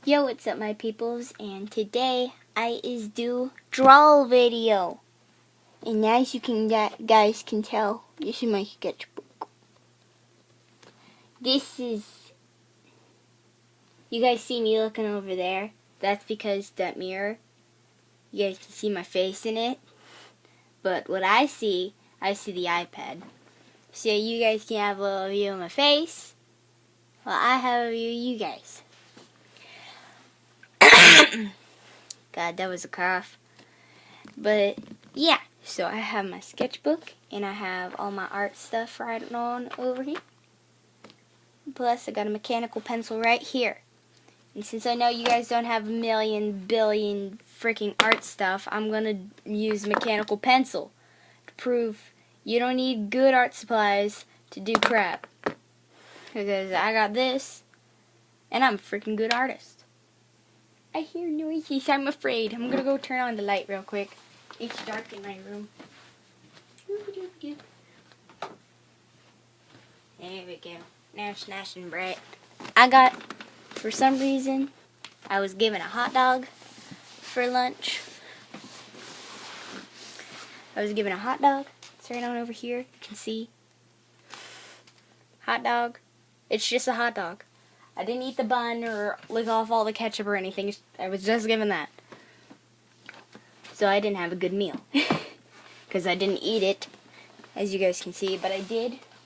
Yo, what's up my peoples, and today I is do draw video. And as you guys can tell, this is my sketchbook. This is, you guys see me looking over there? That's because that mirror, you guys can see my face in it. But what I see the iPad. So you guys can have a little view of my face, while I have a view of you guys. God, that was a cough. But yeah, so I have my sketchbook and I have all my art stuff right on over here. Plus I got a mechanical pencil right here. And since I know you guys don't have a million billion freaking art stuff, I'm gonna use mechanical pencil to prove you don't need good art supplies to do crap. Because I got this and I'm a freaking good artist. I hear noises. I'm afraid. I'm gonna go turn on the light real quick. It's dark in my room. There we go. Now it's nice and bright. For some reason, I was given a hot dog for lunch. It's right on over here. You can see. Hot dog. It's just a hot dog. I didn't eat the bun or lick off all the ketchup or anything. I was just given that. So I didn't have a good meal. Because I didn't eat it, as you guys can see. But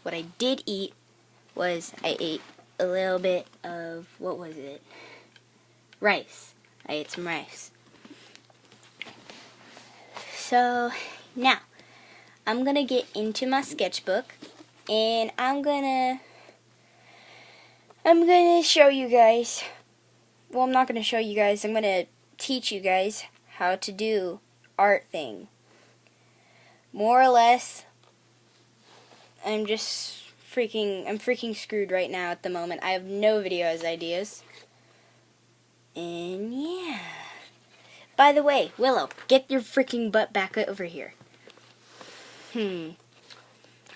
what I did eat was I ate a little bit of, what was it? Rice. I ate some rice. So, now, I'm going to get into my sketchbook. And I'm going to show you guys, well, I'm not going to show you guys, I'm going to teach you guys how to do art thing. More or less, I'm freaking screwed right now at the moment. I have no videos ideas. And yeah. By the way, Willow, get your freaking butt back over here.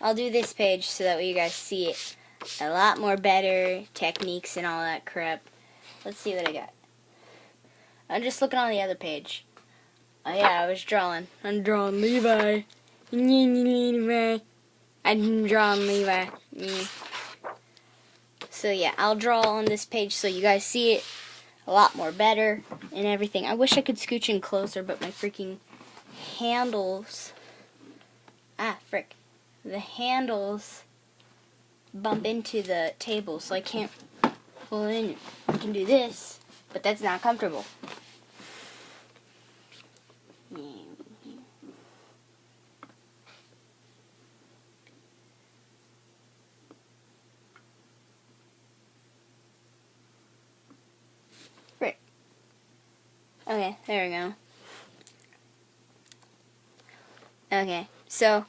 I'll do this page so that way you guys see it a lot more better, techniques and all that crap. Let's see what I got. I'm just looking on the other page. Oh yeah, I was drawing. I'm drawing Levi. I'm drawing Levi. So yeah, I'll draw on this page so you guys see it a lot more better and everything. I wish I could scooch in closer, but my freaking handles... frick. The handles bump into the table, so I can't pull it in. I can do this, but that's not comfortable. Right. Okay, there we go. Okay, so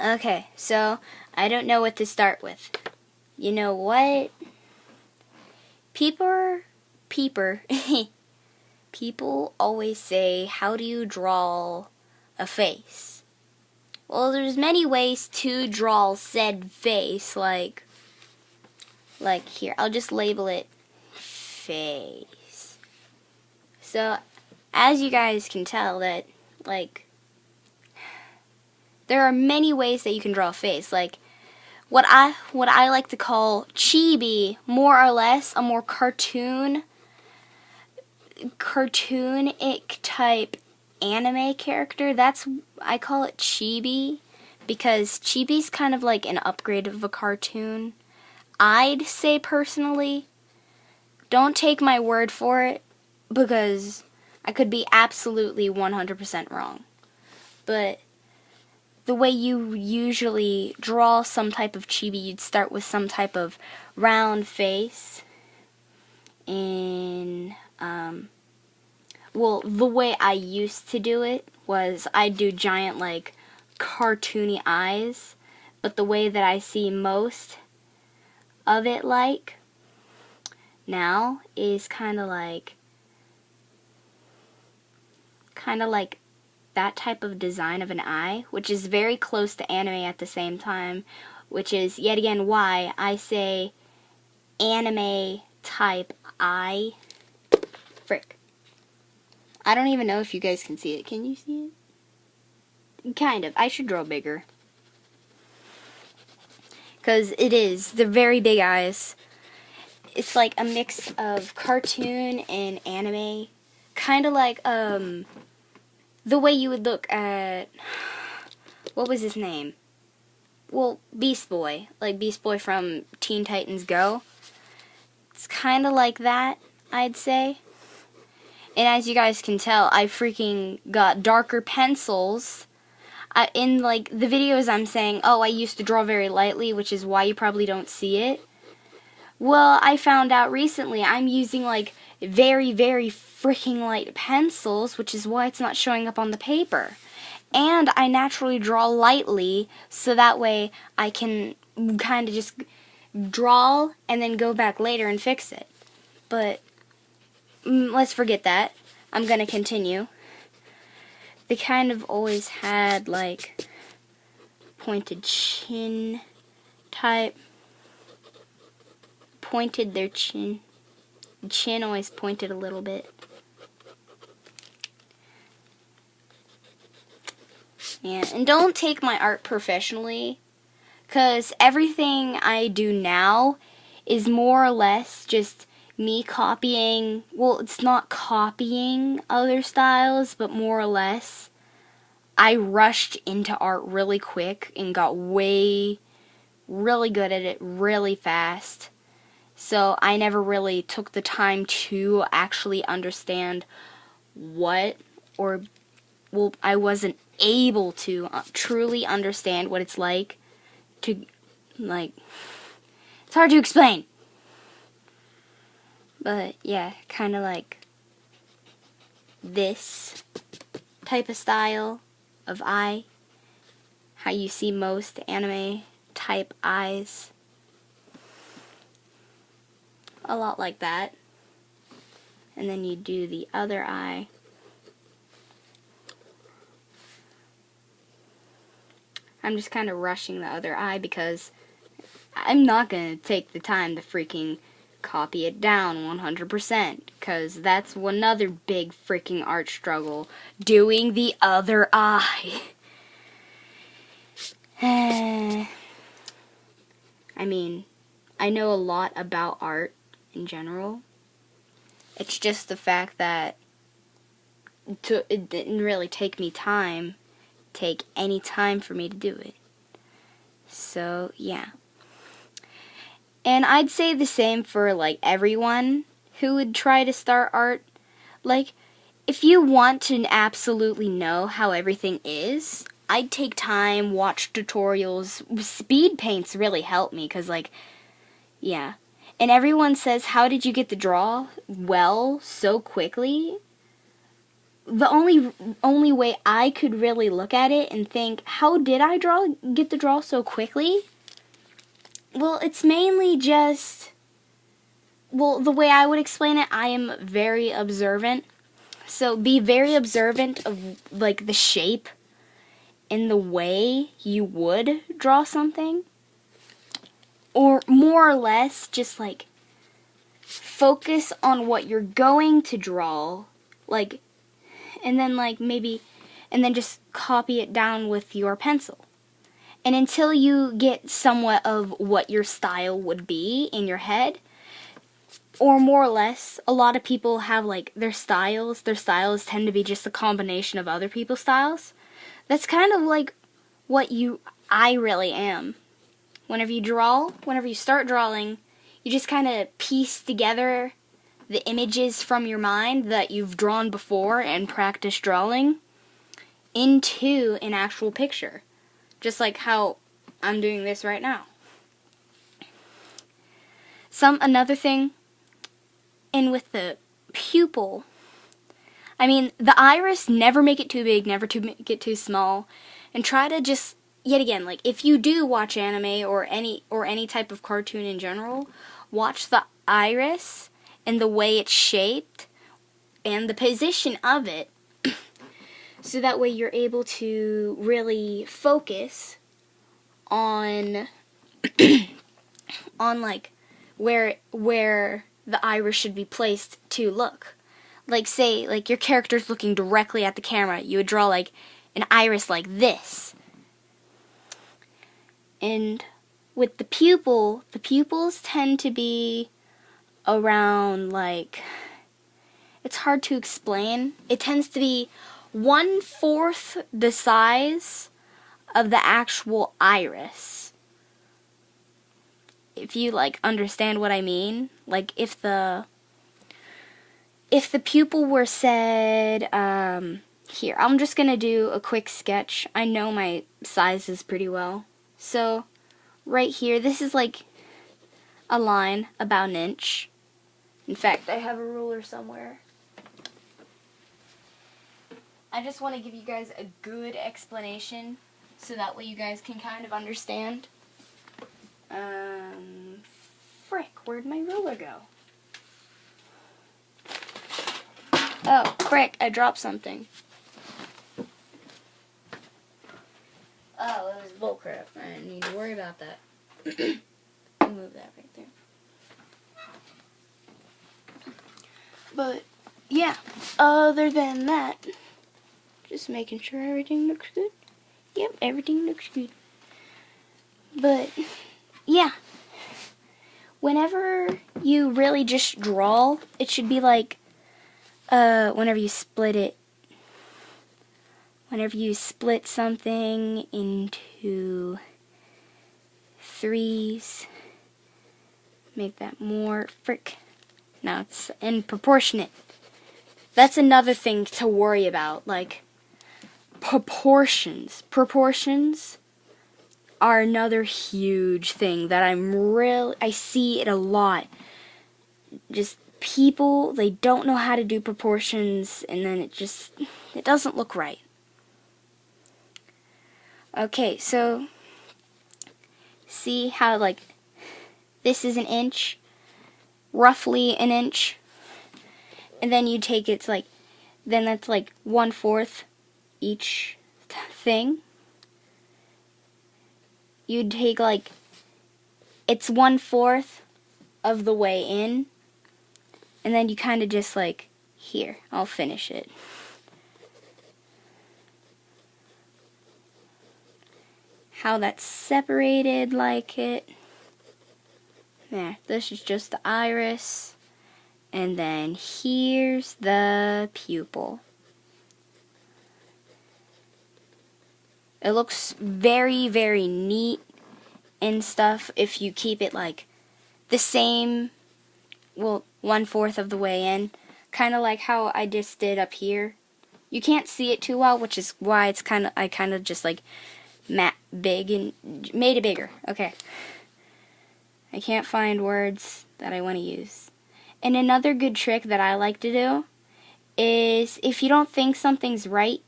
okay, so I don't know what to start with. You know what? People always say, how do you draw a face? Well, there's many ways to draw said face, like here, I'll just label it face. So, as you guys can tell that, there are many ways that you can draw a face. Like, what I like to call chibi, more or less a more cartoonic type anime character. I call it chibi because chibi's kind of like an upgrade of a cartoon. I'd say personally, don't take my word for it because I could be absolutely 100% wrong. But the way you usually draw some type of chibi, you'd start with some type of round face. And, well, the way I used to do it was I'd do giant, cartoony eyes. But the way that I see most of it now is kind of like that type of design of an eye, which is very close to anime at the same time, which is yet again why I say anime type eye. Frick. I don't even know if you guys can see it. Can you see it? Kind of. I should draw bigger. Because it is. They're very big eyes. It's like a mix of cartoon and anime. Kind of like the way you would look at, what was his name? Well, Beast Boy. Like Beast Boy from Teen Titans Go. It's kind of like that, I'd say. And as you guys can tell, I freaking got darker pencils. In like the videos I'm saying, oh, I used to draw very lightly, which is why you probably don't see it. Well, I found out recently I'm using like very, very freaking light pencils, which is why it's not showing up on the paper. And I naturally draw lightly, so that way I can kind of just draw and then go back later and fix it. But let's forget that. I'm going to continue. They kind of always had like pointed chin type. Pointed their chin. The chin always pointed a little bit. Yeah, and don't take my art professionally, because everything I do now is more or less just me copying. Well, it's not copying other styles, but more or less I rushed into art really quick and got really good at it really fast. So I never really took the time to actually understand I wasn't able to truly understand what it's like to, like, it's hard to explain. But yeah, kind of like this type of style of eye, how you see most anime type eyes. A lot like that. And then you do the other eye. I'm just kind of rushing the other eye because I'm not going to take the time to freaking copy it down 100%, because that's another big freaking art struggle, doing the other eye. I mean, I know a lot about art in general. It's just the fact that it didn't really take any time for me to do it. So, yeah. And I'd say the same for, like, everyone who would try to start art. Like, if you want to absolutely know how everything is, I'd take time, watch tutorials. Speed paints really help me, because, like, yeah. And everyone says, how did you get the draw well so quickly? The only way I could really look at it and think, how did I get the draw so quickly? Well, it's mainly just, well, the way I would explain it, I am very observant. So be very observant of, like, the shape and the way you would draw something. Or more or less, just, like, focus on what you're going to draw, like, and then, like, maybe, and then just copy it down with your pencil. And until you get somewhat of what your style would be in your head, or more or less, a lot of people have, like, their styles tend to be just a combination of other people's styles. That's kind of like what I really am. Whenever you start drawing, you just kind of piece together the images from your mind that you've drawn before and practiced drawing into an actual picture. Just like how I'm doing this right now. Another thing, and with the pupil, I mean, the iris, never make it too big, never make it too small, and try to just, yet again, like, if you do watch anime or any type of cartoon in general, watch the iris and the way it's shaped and the position of it, so that way you're able to really focus on on, like, where the iris should be placed to look. Like, say, like, your character's looking directly at the camera. You would draw, like, an iris like this. And with the pupils tend to be around, like, it's hard to explain. It tends to be 1/4 the size of the actual iris. If you, like, understand what I mean. Like, if the pupil were said, here, I'm just going to do a quick sketch. I know my sizes pretty well. So, right here, this is like a line about an inch. In fact, I have a ruler somewhere. I just want to give you guys a good explanation so that way you guys can kind of understand. Frick, where'd my ruler go? Oh, frick, I dropped something. Oh, it was bullcrap. I didn't need to worry about that. I'll move that right there. But, yeah, other than that, just making sure everything looks good. Yep, everything looks good. But, yeah, whenever you really just draw, it should be like, whenever you split something into threes, make that more, frick, now it's in proportionate. That's another thing to worry about, like, proportions. Proportions are another huge thing that I see it a lot. Just people, they don't know how to do proportions, and then it doesn't look right. Okay, so see how, like, this is an inch, roughly an inch, and then you take it's like, then that's like 1/4 each thing. You'd take, like, it's 1/4 of the way in, and then you kind of just, like, here, I'll finish it. How that's separated like it. There, this is just the iris. And then here's the pupil. It looks very, very neat and stuff if you keep it like the same, well, 1/4 of the way in. Kind of like how I just did up here. You can't see it too well, which is why it's I kind of just like made it bigger. Okay. I can't find words that I want to use. And another good trick that I like to do is if you don't think something's right,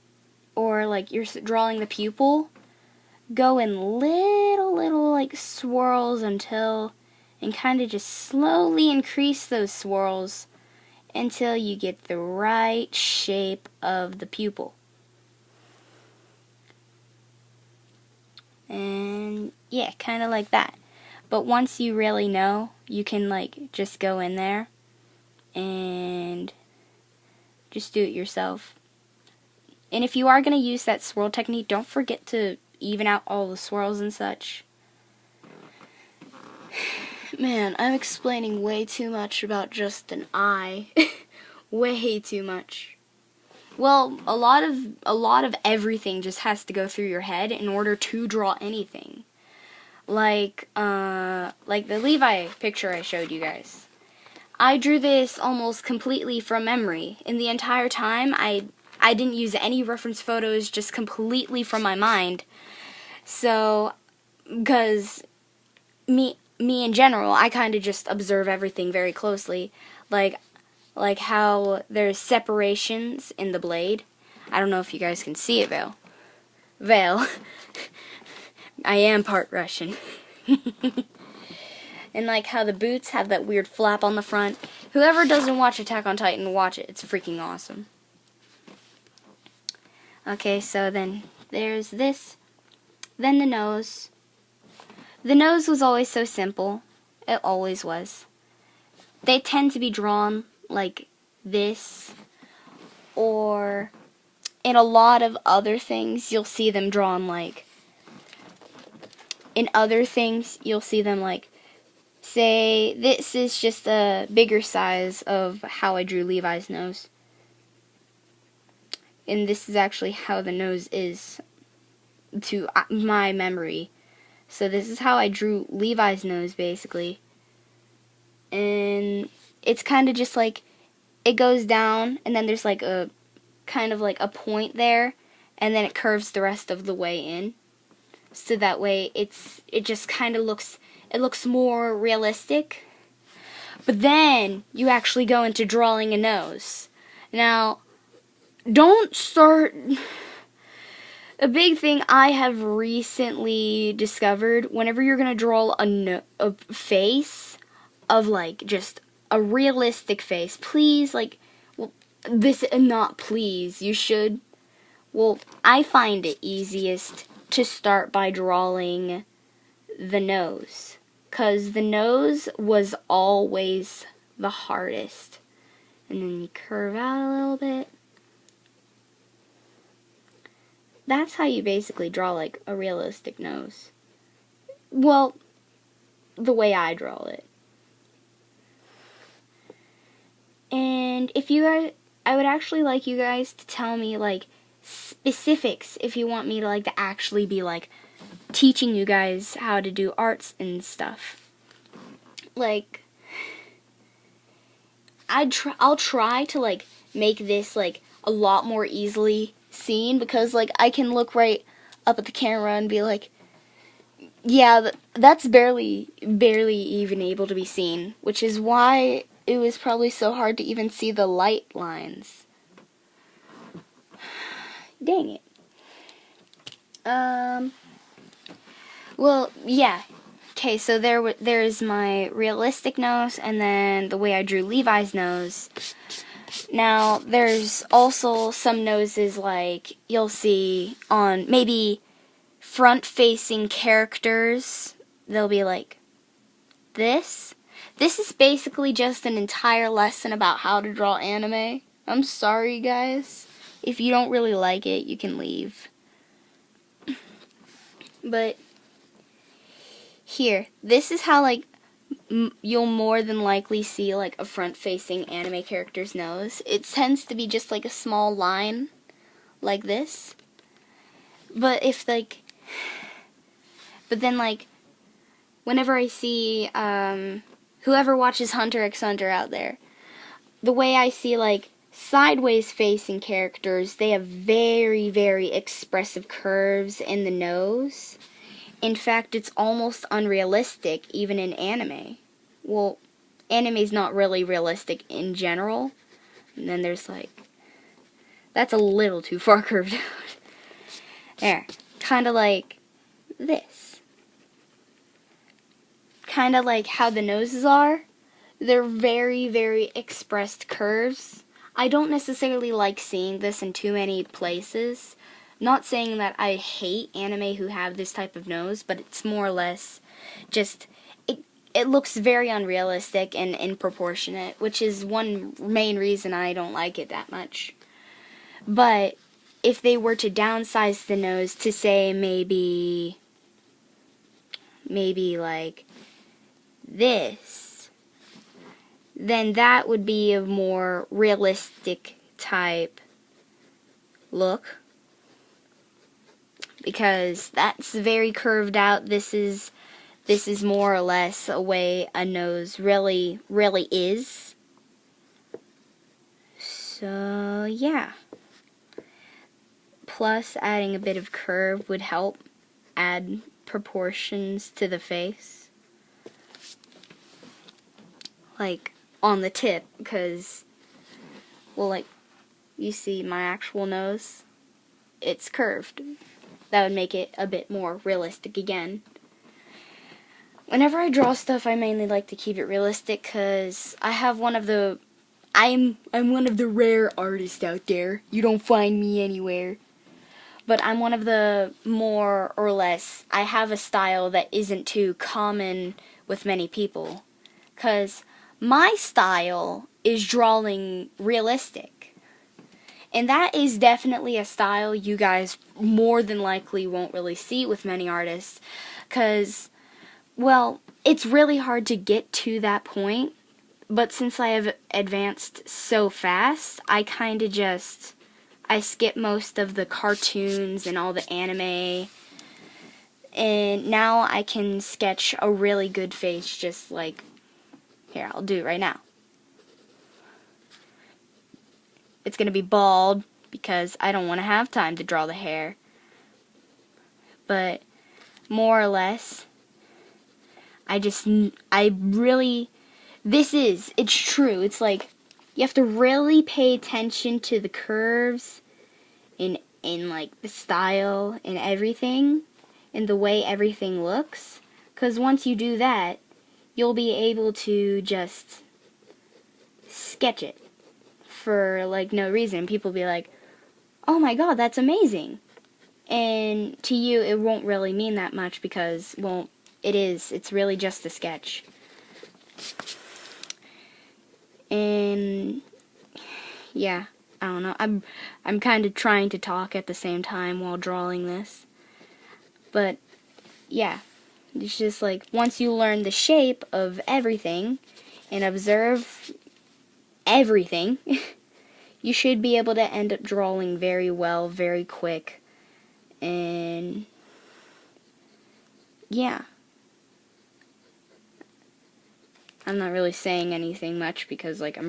or like you're drawing the pupil, go in little like swirls and kind of just slowly increase those swirls until you get the right shape of the pupil. And yeah, kind of like that. But once you really know, you can like just go in there and just do it yourself. And if you are going to use that swirl technique, don't forget to even out all the swirls and such. Man, I'm explaining way too much about just an eye. Way too much. Well, a lot of everything just has to go through your head in order to draw anything. Like the Levi picture I showed you guys. I drew this almost completely from memory. In the entire time, I didn't use any reference photos, just completely from my mind. So, because me in general, I kind of just observe everything very closely. Like how there's separations in the blade. I don't know if you guys can see it, Vale. I am part Russian. And like how the boots have that weird flap on the front. Whoever doesn't watch Attack on Titan, watch it. It's freaking awesome. Okay, so then there's this. Then the nose. The nose was always so simple. It always was. They tend to be drawn like this, or in a lot of other things, you'll see them drawn like, in other things, you'll see them like, say, this is just a bigger size of how I drew Levi's nose. And this is actually how the nose is to my memory. So this is how I drew Levi's nose, basically. And it's kind of just like, it goes down, and then there's like a, kind of like a point there, and then it curves the rest of the way in. So that way, it just kind of looks, it looks more realistic. But then, you actually go into drawing a nose. Now, don't start... A big thing I have recently discovered, whenever you're going to draw a face of, like, just a realistic face, please, like, well, this, not please, you should, well, I find it easiest to start by drawing the nose, because the nose was always the hardest. And then you curve out a little bit. That's how you basically draw, like, a realistic nose. Well, the way I draw it. And if you guys, I would actually like you guys to tell me, like, specifics if you want me to, like, to actually be, like, teaching you guys how to do arts and stuff. Like, I'll try to, like, make this, like, a lot more easily seen, because, like, I can look right up at the camera and be like, yeah, that's barely even able to be seen, which is why it was probably so hard to even see the light lines. Dang it. Well, yeah. Okay, so there is my realistic nose, and then the way I drew Levi's nose. Now, there's also some noses, like, you'll see on maybe front-facing characters. They'll be like this. This is basically just an entire lesson about how to draw anime. I'm sorry, guys. If you don't really like it, you can leave. But here, this is how, like, you'll more than likely see, like, a front-facing anime character's nose. It tends to be just, like, a small line, like this. But if, like, but then, like, whenever I see, whoever watches Hunter x Hunter out there, the way I see, like, sideways-facing characters, they have very, very expressive curves in the nose. In fact, it's almost unrealistic, even in anime. Well, anime's not really realistic in general. And then there's, like, that's a little too far curved out. There. Kind of like this. Kind of like how the noses are. They're very, very expressed curves. I don't necessarily like seeing this in too many places. Not saying that I hate anime who have this type of nose, but it's more or less just, it looks very unrealistic and improportionate, which is one main reason I don't like it that much. But if they were to downsize the nose to, say, maybe like this, then that would be a more realistic type look. Because that's very curved out. This is more or less a way a nose really is. So, yeah. Plus, adding a bit of curve would help add proportions to the face. Like, on the tip, because, well, like, you see my actual nose, it's curved. That would make it a bit more realistic again. Whenever I draw stuff, I mainly like to keep it realistic, because I have one of the, I'm one of the rare artists out there. You don't find me anywhere. But I'm one of the more or less, I have a style that isn't too common with many people, because my style is drawing realistic. And that is definitely a style you guys more than likely won't really see with many artists, because, well, it's really hard to get to that point, but since I have advanced so fast, I kind of just, I skip most of the cartoons and all the anime, and now I can sketch a really good face just like, here, I'll do it right now. It's going to be bald because I don't want to have time to draw the hair. But more or less, it's true. It's like you have to really pay attention to the curves in like the style and everything and the way everything looks. Because once you do that, you'll be able to just sketch it for like no reason. People be like, oh my god, that's amazing. And to you, it won't really mean that much because, well, it's really just a sketch. And yeah, I don't know. I'm kind of trying to talk at the same time while drawing this. But yeah, it's just like once you learn the shape of everything and observe everything, you should be able to end up drawing very well, very quick. And yeah, I'm not really saying anything much because like I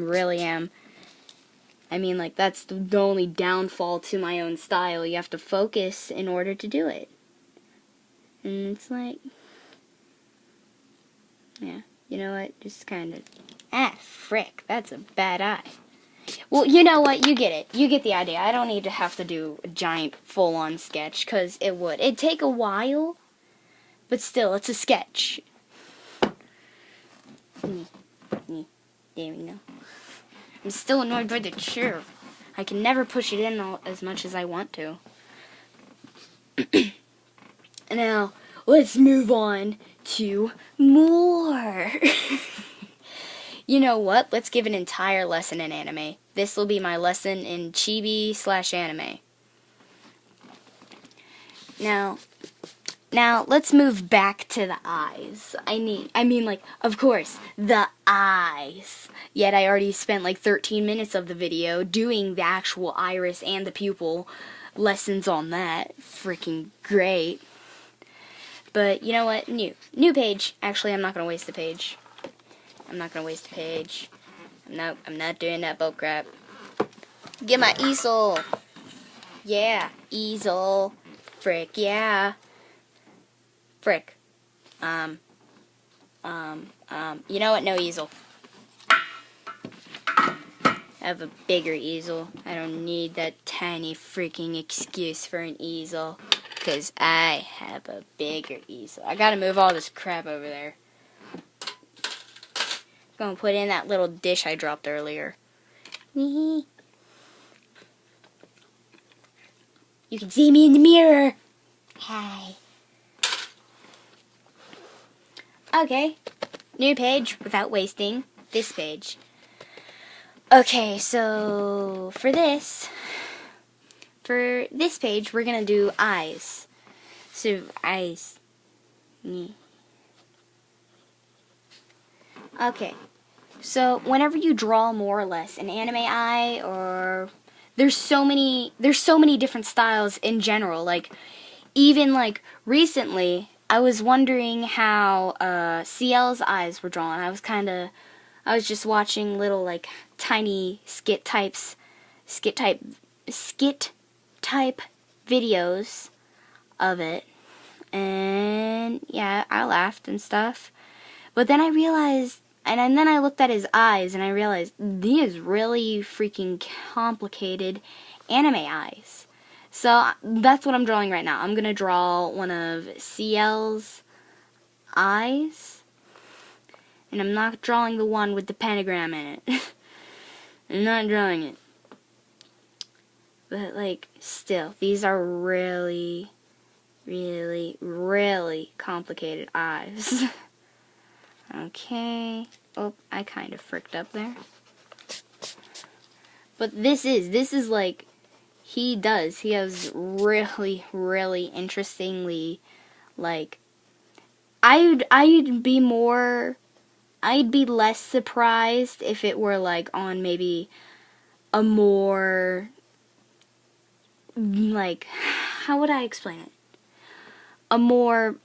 mean, like, that's the only downfall to my own style. You have to focus in order to do it. And it's like, yeah, you know what, just kind of, frick, that's a bad eye. Well, you know what, you get it. You get the idea. I don't need to have to do a giant full-on sketch, because it'd take a while, but still, it's a sketch. There we go. I'm still annoyed by the chair. I can never push it in as much as I want to. Now, let's move on to more. You know what? Let's give an entire lesson in anime. This will be my lesson in chibi/anime. Now, let's move back to the eyes. I mean, like, of course, the eyes. Yet I already spent like 13 minutes of the video doing the actual iris and the pupil lessons on that. Freaking great. But you know what? New page. Actually, I'm not going to waste the page. I'm not doing that bull crap. Get my easel. Yeah, easel. Frick, yeah. Frick. You know what? No easel. I have a bigger easel. I don't need that tiny freaking excuse for an easel. Because I have a bigger easel. I gotta move all this crap over there. Gonna put in that little dish I dropped earlier. You can see me in the mirror. Hi. Okay, new page without wasting this page. Okay, so for this page, we're gonna do eyes. So eyes. Okay, so whenever you draw more or less an anime eye, or there's so many different styles in general. Like even like recently, I was wondering how CL's eyes were drawn. I was just watching little like tiny skit type videos of it, and yeah, I laughed and stuff. But then I realized, and then I looked at his eyes, and I realized these really freaking complicated anime eyes. So that's what I'm drawing right now. I'm gonna draw one of CL's eyes, and I'm not drawing the one with the pentagram in it. I'm not drawing it. But like, still, these are really, really, really complicated eyes. Okay. Oh, I kind of fricked up there. But this is like, he has really, really interestingly, like, I'd be less surprised if it were like on maybe a more, like, how would I explain it? A more,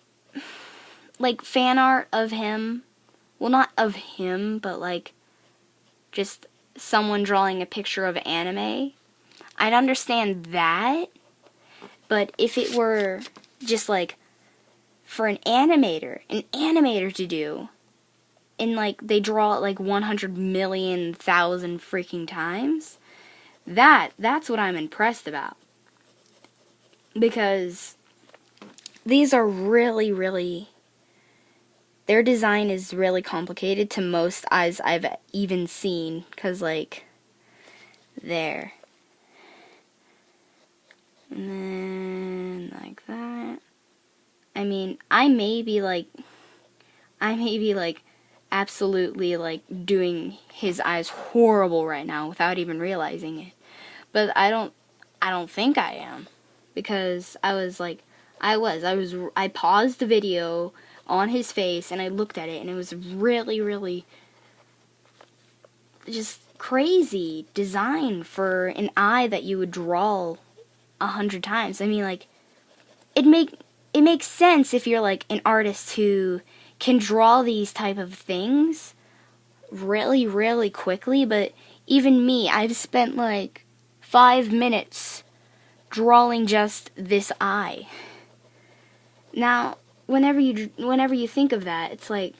like, fan art of him. Well, not of him, but like, just someone drawing a picture of anime. I'd understand that. But if it were just like for an animator to do, and like they draw it like 100 million thousand freaking times, that's what I'm impressed about. Because these are really, really, their design is really complicated to most eyes I've even seen. Because like, there. And then like that. I mean, I may be like absolutely like doing his eyes horrible right now without even realizing it. But I don't think I am, because I paused the video on his face and I looked at it, and it was really, really just crazy design for an eye that you would draw 100 times. I mean, like, it makes sense if you're like an artist who can draw these type of things really, really quickly, but even me, I've spent like 5 minutes drawing just this eye. Now, whenever you think of that, it's like,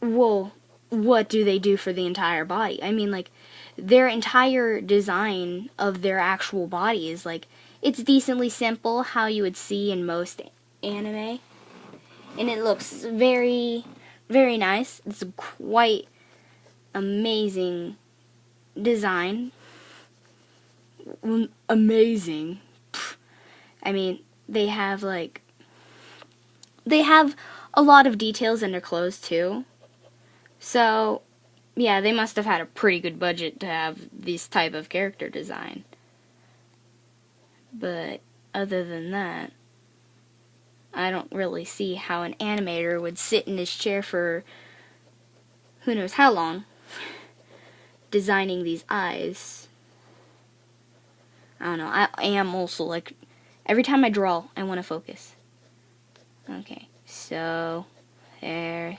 well, what do they do for the entire body? I mean, like, their entire design of their actual body is like, it's decently simple, how you would see in most anime. And it looks very, very nice. It's a quite amazing design. Amazing. I mean, they have a lot of details in their clothes too. So, yeah, they must have had a pretty good budget to have this type of character design. But other than that, I don't really see how an animator would sit in his chair for who knows how long designing these eyes. I don't know. I am also like, every time I draw, I want to focus. Okay, so there's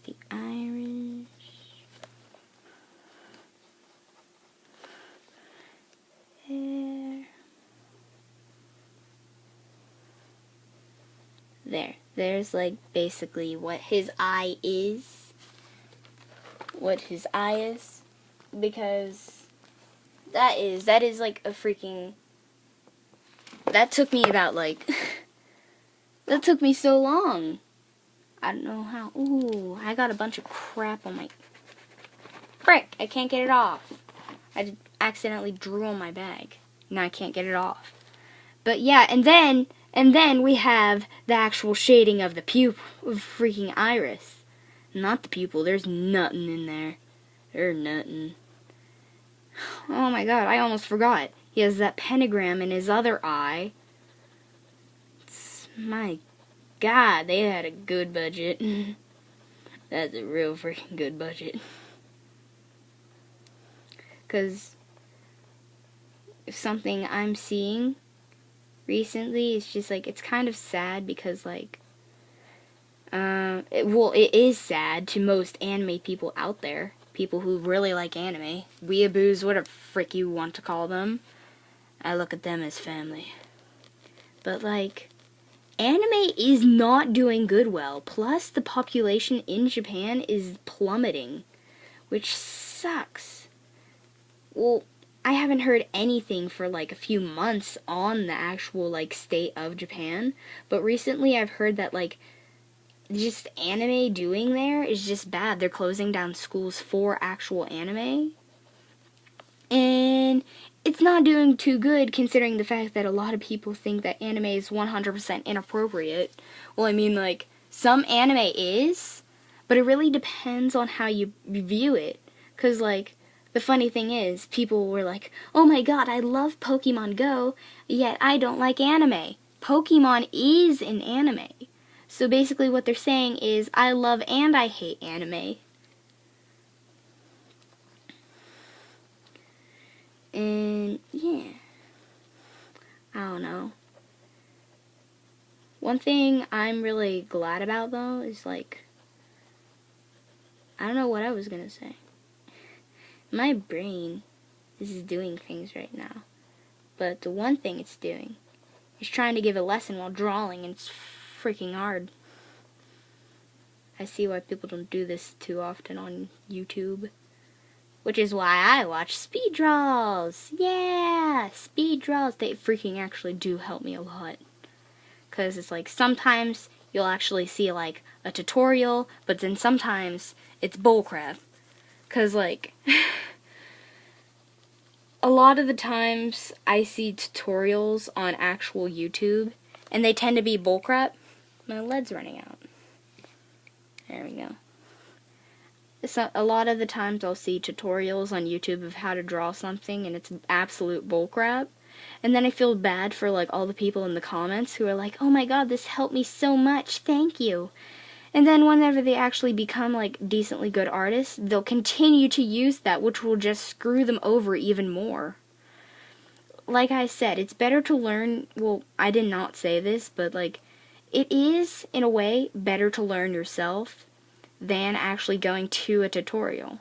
the iris. There's like basically what his eye is. Because that is like a freaking, that took me about like that took me so long. I don't know how. Ooh, I got a bunch of crap on my, frick, I can't get it off. I accidentally drew on my bag. Now I can't get it off. But yeah, and then we have the actual shading of the pupil, of freaking iris. Not the pupil, there's nothing in there. There's nothing. Oh my god, I almost forgot. He has that pentagram in his other eye. My god, they had a good budget. That's a real freaking good budget. Because something I'm seeing recently is just like, it's kind of sad because like, it is sad to most anime people out there. People who really like anime. Weeaboos, whatever frick you want to call them. I look at them as family. But like, anime is not doing good well. Plus, the population in Japan is plummeting, which sucks. Well, I haven't heard anything for like a few months on the actual like state of Japan, but recently I've heard that like just anime doing there is just bad. They're closing down schools for actual anime. And it's not doing too good considering the fact that a lot of people think that anime is 100% inappropriate. Well, I mean, like, some anime is, but it really depends on how you view it. Because, like, the funny thing is, people were like, oh my god, I love Pokemon Go, yet I don't like anime. Pokemon is an anime. So basically what they're saying is, I love and I hate anime. And, yeah. I don't know. One thing I'm really glad about, though, is, like, I don't know what I was gonna say. My brain is doing things right now. But the one thing it's doing is trying to give a lesson while drawing, and it's freaking hard. I see why people don't do this too often on YouTube. Which is why I watch speed draws. Yeah, speed draws. They freaking actually do help me a lot. Because it's like sometimes you'll actually see like a tutorial, but then sometimes it's bullcrap. Because like a lot of the times I see tutorials on actual YouTube and they tend to be bullcrap. My lead's running out. There we go. So a lot of the times I'll see tutorials on YouTube of how to draw something and it's absolute bullcrap. And then I feel bad for like all the people in the comments who are like, oh my god, this helped me so much, thank you. And then whenever they actually become like decently good artists, they'll continue to use that, which will just screw them over even more. Like I said, it's better to learn, well, I did not say this, but like, it is, in a way, better to learn yourself than actually going to a tutorial.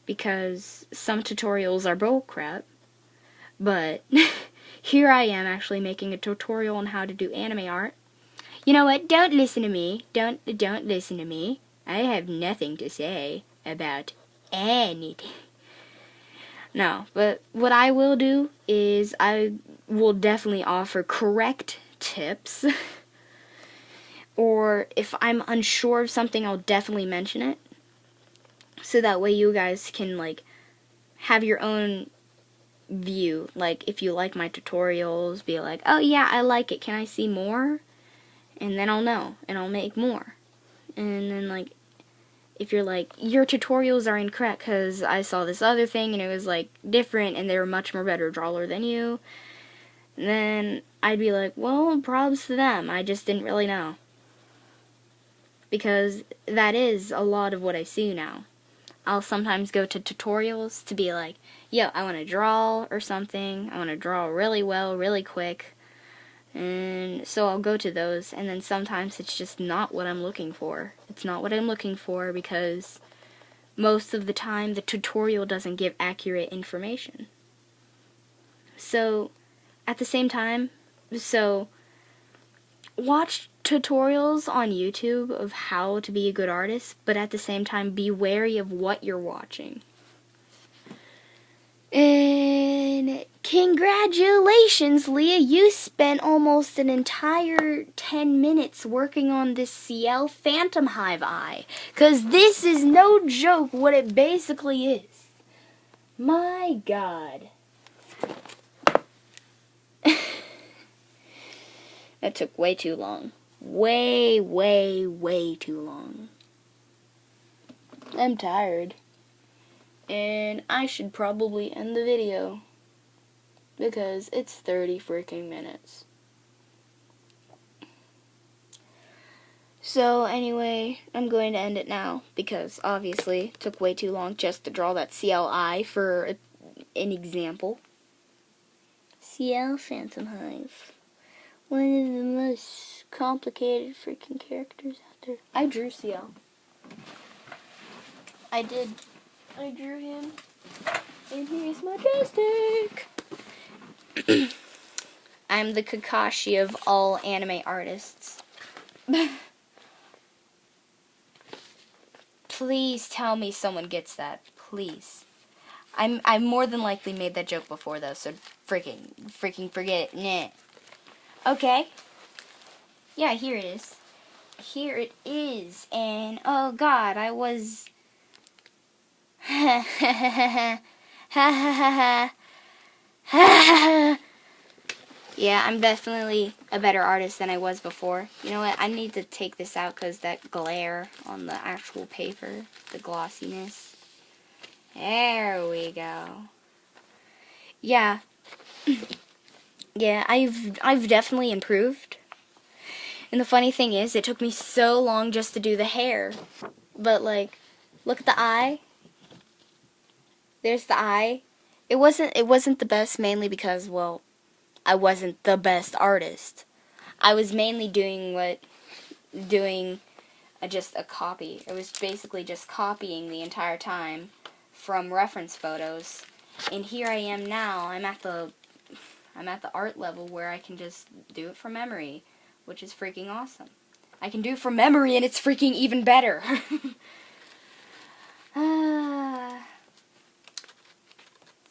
Because some tutorials are bullcrap, but here I am actually making a tutorial on how to do anime art. You know what? Don't listen to me. Don't listen to me. I have nothing to say about anything. No, but what I will do is I will definitely offer correct tips. Or if I'm unsure of something, I'll definitely mention it. So that way you guys can like have your own view. Like if you like my tutorials, be like, oh yeah, I like it. Can I see more? And then I'll know and I'll make more. And then like if you're like, your tutorials are incorrect because I saw this other thing and it was like different and they were much more better drawer than you, then I'd be like, well, props to them. I just didn't really know. Because that is a lot of what I see now. I'll sometimes go to tutorials to be like, yo, I want to draw or something. I want to draw really well, really quick. And so I'll go to those, and then sometimes it's just not what I'm looking for. It's not what I'm looking for because most of the time the tutorial doesn't give accurate information. So, at the same time, watch tutorials on YouTube of how to be a good artist, but at the same time be wary of what you're watching. And congratulations, Leah, you spent almost an entire 10 minutes working on this CL Phantom Hive Eye. 'Cause this is no joke what it basically is. My god. That took way too long. Way too long. I'm tired. And I should probably end the video. Because it's 30 freaking minutes. So anyway, I'm going to end it now. Because obviously it took way too long just to draw that CLI for an example. CL Phantom Hive. One of the most complicated freaking characters out there. I drew CL. I did. I drew him. And here's my joystick. I'm the Kakashi of all anime artists. Please tell me someone gets that. Please. I more than likely made that joke before though, so freaking forget it. Nah. Okay. Yeah, here it is. Here it is. And oh god, I was Ha ha ha ha. Ha ha ha. Yeah, I'm definitely a better artist than I was before. You know what? I need to take this out because that glare on the actual paper, the glossiness. There we go. Yeah. Yeah, I've definitely improved. And the funny thing is, it took me so long just to do the hair. But like, look at the eye. There's the eye. It wasn't the best mainly because, well, I wasn't the best artist. I was mainly doing just a copy. It was basically just copying the entire time from reference photos. And here I am now. I'm at the art level where I can just do it from memory, which is freaking awesome. I can do it from memory and it's freaking even better.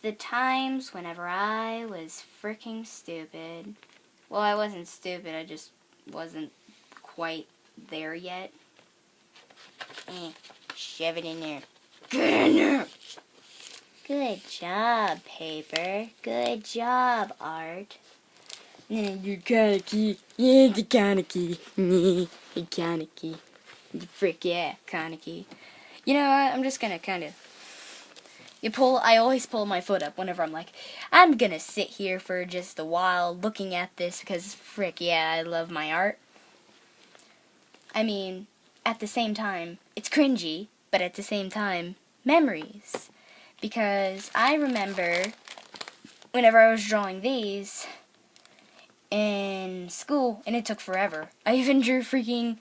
The times whenever I was freaking stupid. Well, I wasn't stupid, I just wasn't quite there yet. Shove it in there. Get in there! Good job, paper. Good job, art. You're kinda key. Yeah, the kinda key. The kinda key. Frick yeah, kinda key. You know what? I'm just gonna kinda... I always pull my foot up whenever I'm like, I'm gonna sit here for just a while looking at this because frick yeah, I love my art. I mean, at the same time, it's cringy, but at the same time, memories. Because I remember whenever I was drawing these in school, and it took forever. I even drew freaking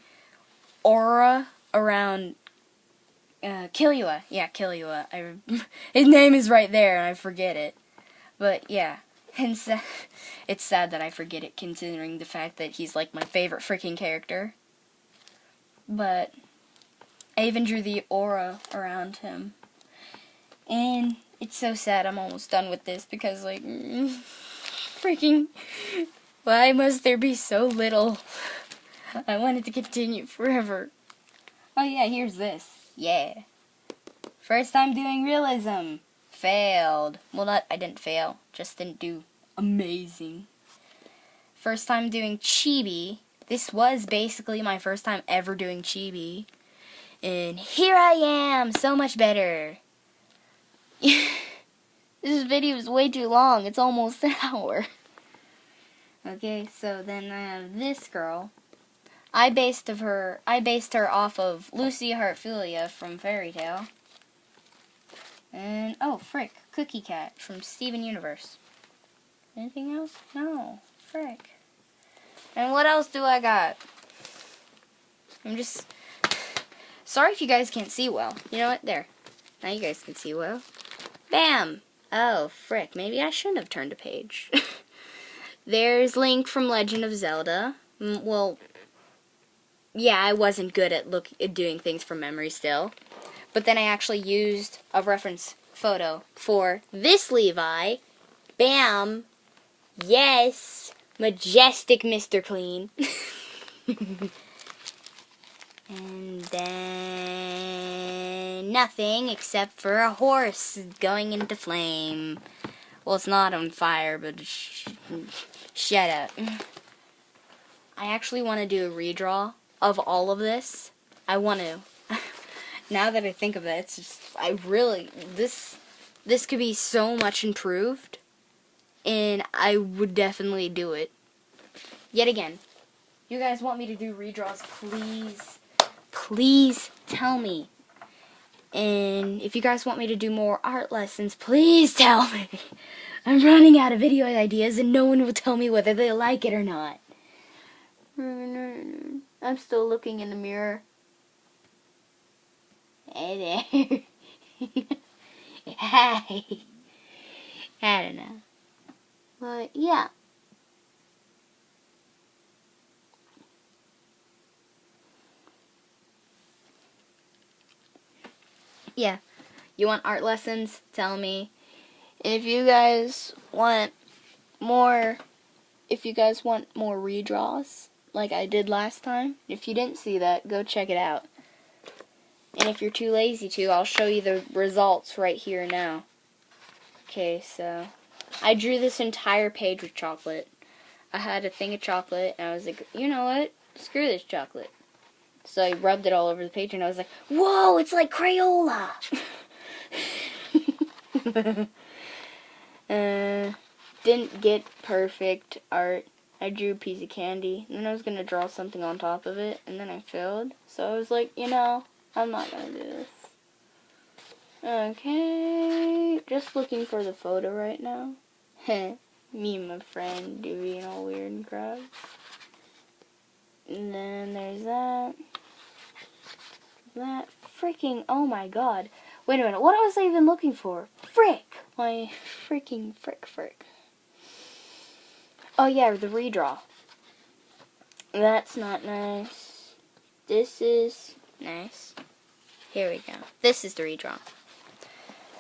aura around Killua. Yeah, Killua. His name is right there, and I forget it. But yeah, and it's sad that I forget it, considering the fact that he's like my favorite freaking character. But I even drew the aura around him. And it's so sad I'm almost done with this because, like, freaking, why must there be so little? I wanted to continue forever. Oh yeah, here's this. Yeah. First time doing realism. Failed. Well, I didn't fail. Just didn't do amazing. First time doing chibi. This was basically my first time ever doing chibi. And here I am, so much better. This video is way too long. It's almost an hour. Okay, so then I have this girl. I based her off of Lucy Heartfilia from Fairy Tail. And oh frick, Cookie Cat from Steven Universe. Anything else? No. Frick. And what else do I got? I'm just sorry if you guys can't see well. You know what? There. Now you guys can see well. Bam! Oh, frick. Maybe I shouldn't have turned a page. There's Link from Legend of Zelda. Well, yeah, I wasn't good at doing things from memory still. But then I actually used a reference photo for this Levi. Bam! Yes! Majestic Mr. Clean. And then nothing except for a horse going into flame. Well, it's not on fire, but shut up. I actually want to do a redraw of all of this. I want to. Now that I think of it, it's just, this could be so much improved, and I would definitely do it. Yet again, you guys want me to do redraws, please tell me. And if you guys want me to do more art lessons, please tell me. I'm running out of video ideas and no one will tell me whether they like it or not. I'm still looking in the mirror. Hey there. Hi. I don't know. But yeah. Yeah, you want art lessons? Tell me. And if you guys want more redraws, like I did last time, if you didn't see that, go check it out. And if you're too lazy to, I'll show you the results right here now. Okay, so I drew this entire page with chocolate. I had a thing of chocolate, and I was like, you know what? Screw this chocolate. So I rubbed it all over the page, and I was like, whoa, it's like Crayola! Didn't get perfect art. I drew a piece of candy, and then I was going to draw something on top of it, and then I failed. So I was like, you know, I'm not going to do this. Okay, just looking for the photo right now. Me and my friend doing all weird and crap. And then there's that. That freaking, oh my god. Wait a minute, what was I even looking for? Frick! My freaking frick. Oh yeah, the redraw. That's not nice. This is nice. Here we go. This is the redraw.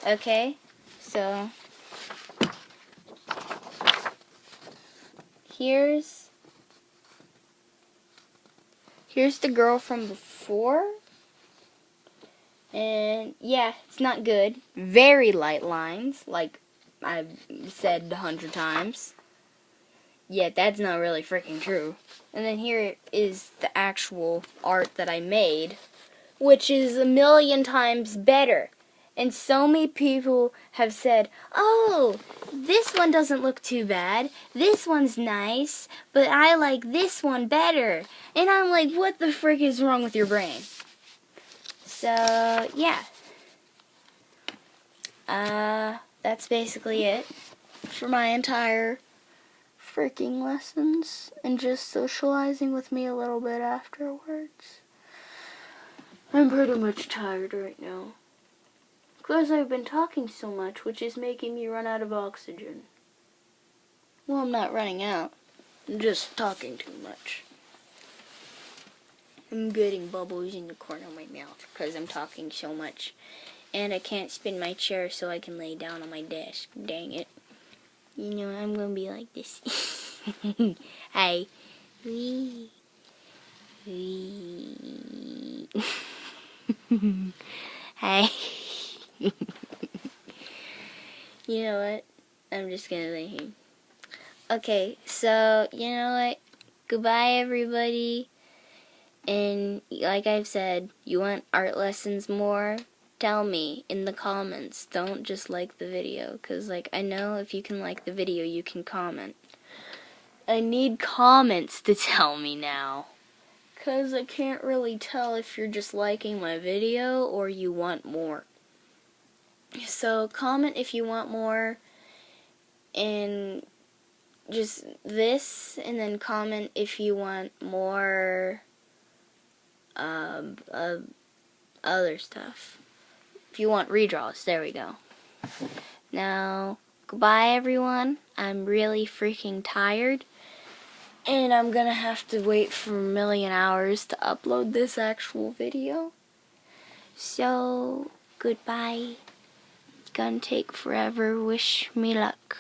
Okay, so here's the girl from before. And yeah, it's not good. Very light lines, like I've said 100 times. Yeah, that's not really freaking true. And then here is the actual art that I made, which is 1,000,000 times better. And so many people have said, oh, this one doesn't look too bad. This one's nice, but I like this one better. And I'm like, what the frick is wrong with your brain? So, yeah. That's basically it for my entire freaking lessons and just socializing with me a little bit afterwards. I'm pretty much tired right now because I've been talking so much, which is making me run out of oxygen. Well, I'm not running out. I'm just talking too much. I'm getting bubbles in the corner of my mouth because I'm talking so much. And I can't spin my chair so I can lay down on my desk. Dang it. You know, I'm going to be like this. Hi. Wee. Wee. Hi. You know what? I'm just going to lay here. Okay, so, you know what? Goodbye, everybody. And like I've said, you want art lessons more? Tell me in the comments. Don't just like the video, because like I know if you can like the video, you can comment. I need comments to tell me now, because I can't really tell if you're just liking my video or you want more. So comment if you want more, and just this, and then comment if you want more other stuff. If you want redraws, there we go. Now, goodbye everyone. I'm really freaking tired. And I'm gonna have to wait for 1,000,000 hours to upload this actual video. So, goodbye. It's gonna take forever. Wish me luck.